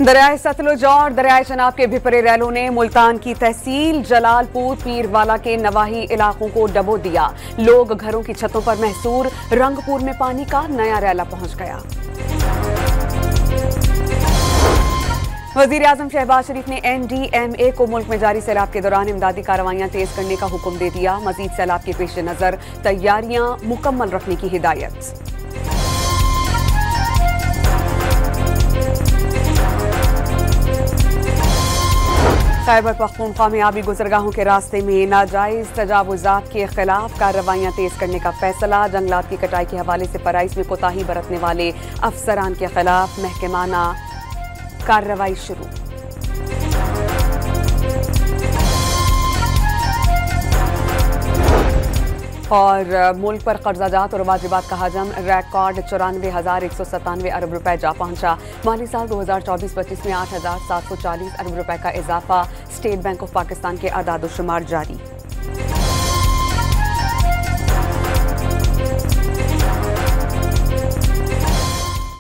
दरियाए सतलुज और दरियाए चनाब के भिपरे रैलों ने मुल्तान की तहसील जलालपुर पीरवाला के नवाही इलाकों को डबो दिया। लोग घरों की छतों पर महसूर। रंगपुर में पानी का नया रैला पहुंच गया। वजीर आजम शहबाज शरीफ ने NDMA को मुल्क में जारी सैलाब के दौरान इमदादी कार्रवाइयां तेज करने का हुक्म दे दिया। मजीद सैलाब के पेश नजर तैयारियां मुकम्मल रखने की हिदायत। खैबर पख्तूनख्वा में आबी गुजरगाहों के रास्ते में नाजायज तजावुजात के खिलाफ कार्रवाइयां तेज करने का फैसला। जंगलात की कटाई के हवाले से फराइज में कोताही बरतने वाले अफसरान के खिलाफ महकमाना कार्रवाई शुरू। और मुल्क पर कर्जाजात और वाजिबात का हजम रिकॉर्ड 94,197 अरब रुपए जा पहुंचा। माली साल 2024-25 में 8,740 अरब रुपए का इजाफा। स्टेट बैंक ऑफ पाकिस्तान के आदाद शुमार जारी।